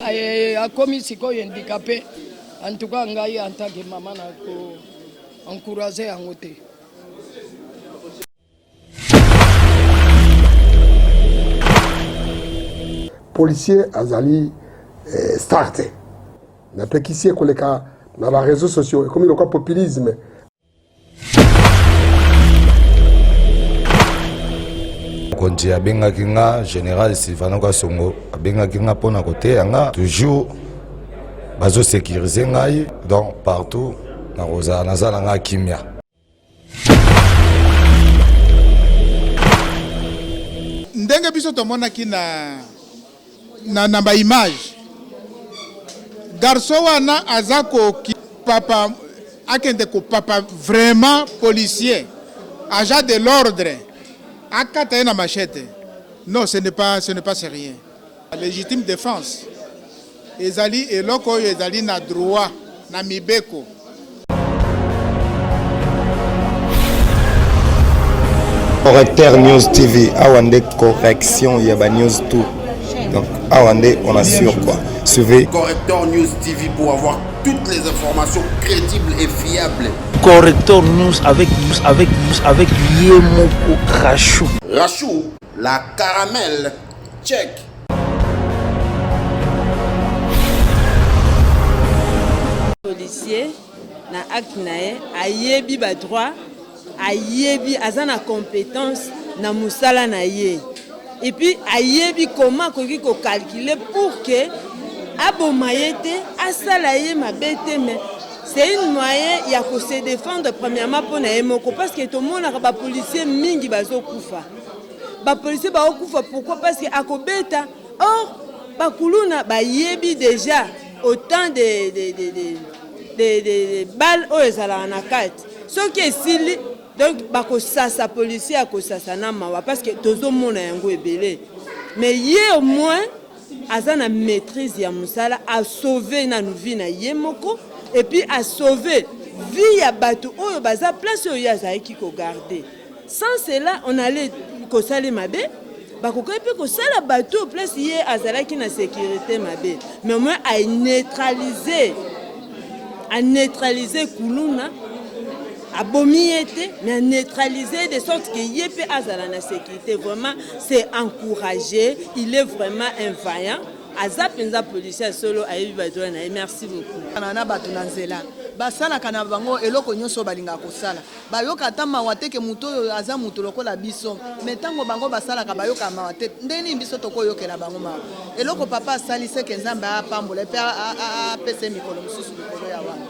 akomi sikoyo handicapé en tout cas ngai en tant que maman na ko encourager yango te. Policier azali starté na pekisi koleka na ba réseaux sociaux comme le populisme. Konti abengaki nga général Sylvano Kasongo abengaki nga pona côté yanga toujours bazo sécuriser ngai donc partout na roza nazala nga kimia. Ndenge biso tomona ki na ba image garçon wana azako ki papa akende ko papa vraiment policier agent de l'ordre akata na machette. Non, ce n'est pas sérieux. La légitime défense ezali eloko ezali na droit na mibeko. Correcteur News TV, Awande correction, Yaba News tout. Donc Awande, on assure quoi. Suivez Correcteur News TV pour avoir toutes les informations crédibles et fiables. Correcteur News avec Yemoko Rachou. Rachou, la caramel, check. Policier na acte nae ayebi ba droit ayebi azana compétence na musala na ye et puis ayebi comment koki ko calculer pour que abomayete asala ye mabete mais c'est une moyen ya ko se défendre premièrement pour na emoko parce que tout le monde a ba policier mingi bazo kufa ba policier ba okufa pourquoi parce que akobeta or ba kuluna ba yebi déjà autant de balles au ezala na kati soki esili donc bako sasa policier akosasa na mawa parce que tozo mona yango ebele mais ye au moins azana maîtrise ya musala a sauver na vie na yemoko et puis a sauver vie ya bato oyo baza place oyo yazaki ko garder sans cela on allait ko sali mabe bako ko pe ko sala bato place ye azalaki na sécurité mabe mais au moins a neutraliser kuluna a bomiete mais à neutraliser de sorte que yépe azala na sécurité vraiment c'est encouragé il est vraiment un vaillant azapenza policier solo ayebi badona na merci beaucoup na bato na nzela basala kana bango eloko nyonso balinga kosala bayoka ta mawate ke muto aza muto lokola biso metango bango basala ka bayoka mawate ndeni biso tokoyokela bango ma eloko papa salise ke nzambe apambola pe a pese mikolo mususu mikolo ya wana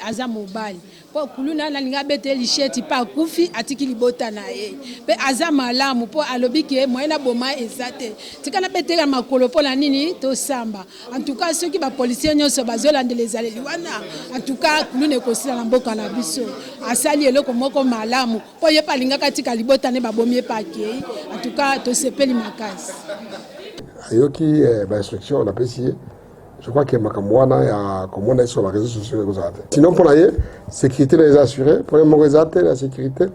aza mobali po kuluna na linga bete licheti pa kufi atiki libota na ye pe aza malamu po alobi ke moyena boma ezate tikana bete ka makolo po la nini to samba en tout cas ceux qui ba policiers nyonso bazolandela ezaleli wana en tout cas kuluna ekosila na mboka na biso asali eloko moko malamu po ye pa linga katika libota ne babomie pa ke en tout cas to sepeli makasi ayoki ba instruction na pesier. Je crois que Makamwana ya comme sur les réseaux sociaux sinon pour la sécurité les assurés pour la sécurité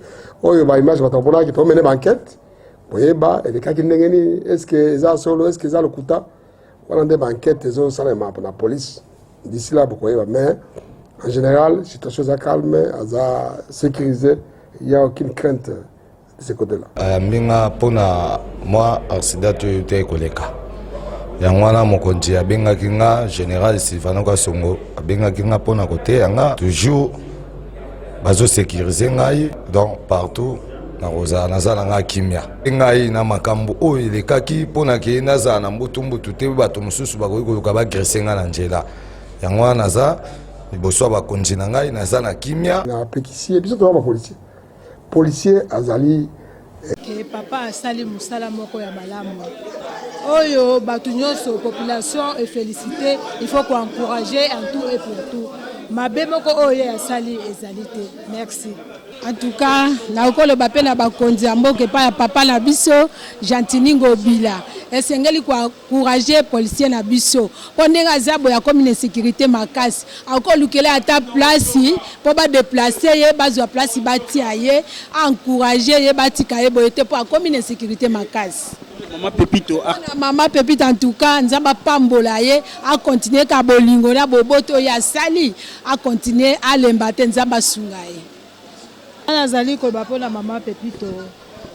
oh il y a image batapona qui peut mener enquête voyez bah et les cas qui n'engeni est-ce que ça solo est-ce que ça le kuta on a des enquêtes ils ont ça la police d'ici là beaucoup mais en général situation est calme à sécurisé il y a aucune crainte de ce côté-là Minga pona moi accident tu koleka yangwana mokonzi abengaki nga général Sylvano Kasongo abengaki nga pona côté yanga toujours bazo sécuriser ngai donc partout na roza nazala nga kimia ngai na makambo oyo elekaki pona ke nazala na mbutumbutu te bato mususu bakoki koluka bagresser nga na nzela yangwana naza liboso bakonzi na ngai naza na kimia na pekisi biso to ba policier azali que papa asali musala moko ya malamu oyo batu nyonso population et félicité il faut qu'on encourager en tout et pour tout mabe moko oyo asali ezali te merci. En tout cas, na okolo bape na bakonzi mboke pa ya papa na biso Gentini Ngobila. Esengeli kwa encourager policier na biso. Pondenga zabo ya commune sécurité makasi. Akolukela ata place po ba déplacer ye bazwa place batia ye, encourager ye batika ye boyete po commune sécurité makasi. Maman Pépito en tout cas nzamba pambola ye a continuer ka bolingo na boboto ya sali a continuer à lembate nzamba sungaye. Nazali ko bapona Maman Pépito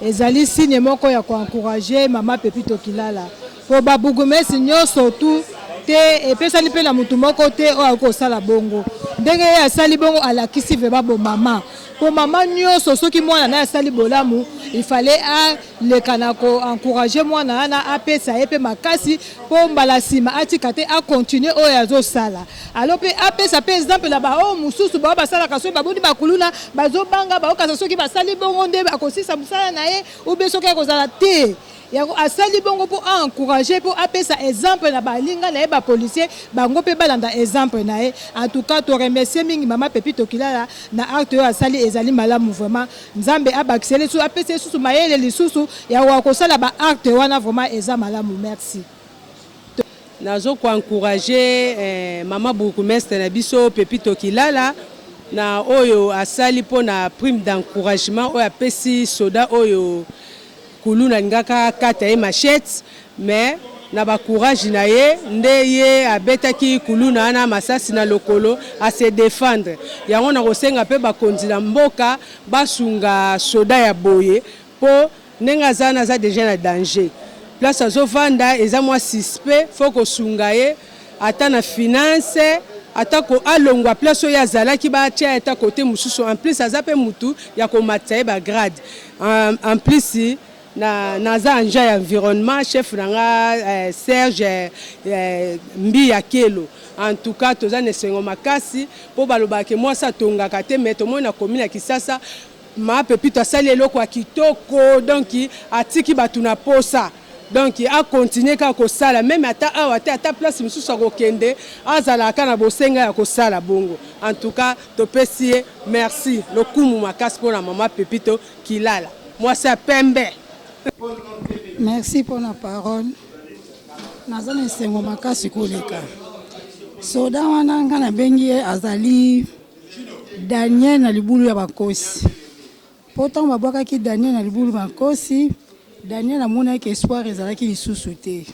ezali signe moko ya ko encourager Maman Pépito kilala po babugumesi nyonso tout te epesali pe na mutu moko te o akosala bongo ndenge ye asali bongo alakisi veba bo mama po mama nyonso soki mwana na asali bolamu il fallait a lekana ko encourager mwana na apesa ye pe makasi po mbala sima atika te a continuer o yazo sala alors pe apesa pe exemple na ba o mususu ba basala kaso babudi bakuluna bazo banga ba okasa soki basali bongo nde akosisa musala na ye ou be soki akozala te yango asali bongo pour encourager pour apesa exemple na balinga na ba policier bango pe balanda exemple na ye. En tout cas to remercier mingi Maman Pépito kilala na acte yo asali ezali malamu vraiment nzambe abakisele su apesa susu mayele lisusu ya wa kosala ba acte wana vraiment eza malamu. Merci. Nazo ko encourager Maman bourgmestre na biso Pépito kilala na oyo asali po na prime d'encouragement oyo apesi soda oyo kuluna ngaka kata ye machette mais na ba courage na ye nde ye abetaki kuluna na masasi na lokolo a se défendre yango na kosenga pe bakonzi na mboka basunga soda ya boye po nenga zana za déjà na danger place azovanda eza mwa suspect faut ko sunga ye ata na finance ata ko alongwa place oyo azalaki batia ata côté mususu en plus azape mutu ya ko matsaye ba grade en plus naza anja ya environnement chef nanga Serge Mbi Akelo. En tout cas toza nesengo makasi po balobake moi sa tongaka te mais tomo na commune ya Kisasa Maman Pépito asali eloko ya kitoko donc atiki batu na posa donc a continuer ka ko sala même ata awa te ata place mususu akokende azala kana bosenga ya ko sala bongo. En tout cas topesi merci lokumu makasi pour na Maman Pépito kilala moi ça pembe. Merci pour la parole. Nazana sengo makasi koleka. Soda wana ngana bengi azali Daniel na libulu ya bakosi. Pourtant babwaka ki Daniel na libulu bakosi. Daniel amona ke espoir ezalaki lisusu te.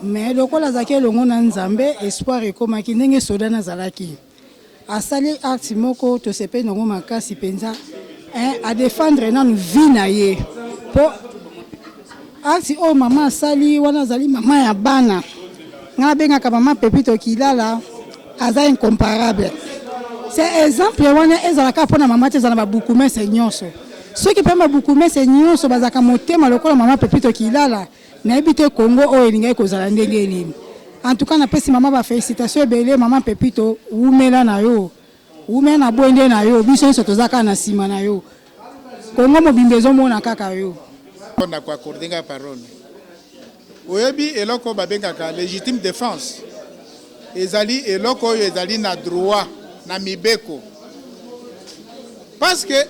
Mais lokola zake longo na Nzambe espoir ekomaki ndenge soda na zalaki. Asali acte moko to sepe nongo makasi penza a défendre na vie na ye. Po acte o mama asali wana zali mama ya bana. Nga benga ka Maman Pépito kilala aza incomparable. C'est exemple wana ezalaka pona mama te zana ba bukume se nyonso. Ceux qui pema bukume se nyonso bazaka motema lokola Maman Pépito kilala na ebite Congo o elinga kozala ndenge nini. En tout cas na pesi mama ba félicitations ebele Maman Pépito umela na yo. Umela na bonde na yo biso nso tozaka na sima na yo. Congo mobimbezo mona kaka yo. On a quoi accorder la parole. Oyebi eloko babengaka légitime défense. Ezali eloko ezali na droit na mibeko. Parce que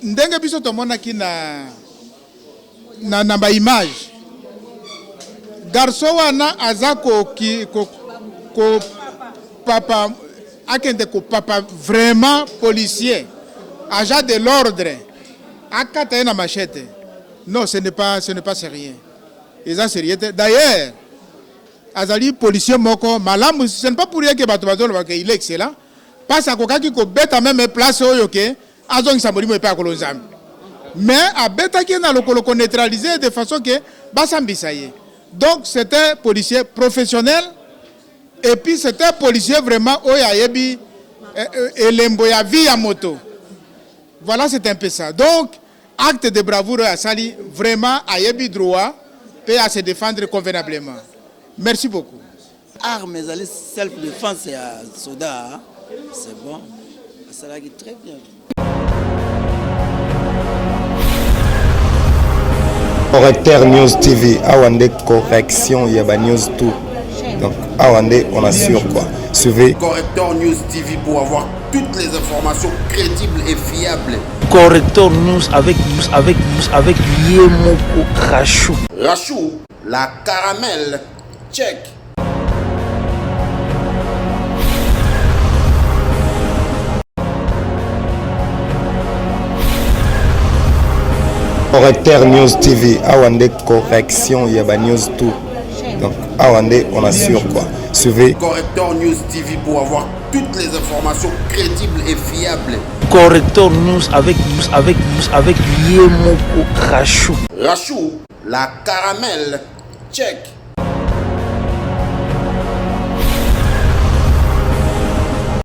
ndenge biso tomona ki na ba image. Garçon wana azako ko papa akende ko papa vraiment policier, agent de l'ordre. Akata na machette. Non, ce n'est pas sérieux. Et ça sérieux. D'ailleurs, azali policier moko malamu, ce n'est pas pour rien que il est excellent. Parce que qui ko beta même place oyoke, azong samori mo pa kolonzam. Mais a beta qui na lokolo neutralisé de façon que basambisaye. Donc c'était policier professionnel et puis c'était policier vraiment oyayebi elembo ya vie à moto. Voilà, c'est un peu ça. Donc acte de bravoure à Sali, vraiment à Yebi droit, et à se défendre convenablement. Merci beaucoup. Armes, self-défense et à soda, c'est bon. Ça va très bien. Correcteur News TV, Awande correction, il y a news tout. Donc Awande, on assure quoi. Suivez Correcteur News TV pour avoir toutes les informations crédibles et fiables. Correcteur News avec Yemoko Rachou. Rachou, la caramel, check. Correcteur News TV, Awande correction, il y a news tout. Donc Awande, on assure quoi. Suivez Correcteur News TV pour avoir toutes les informations crédibles et fiables. Correcteur News avec Yemoko Rachou. Rachou, la caramel, check.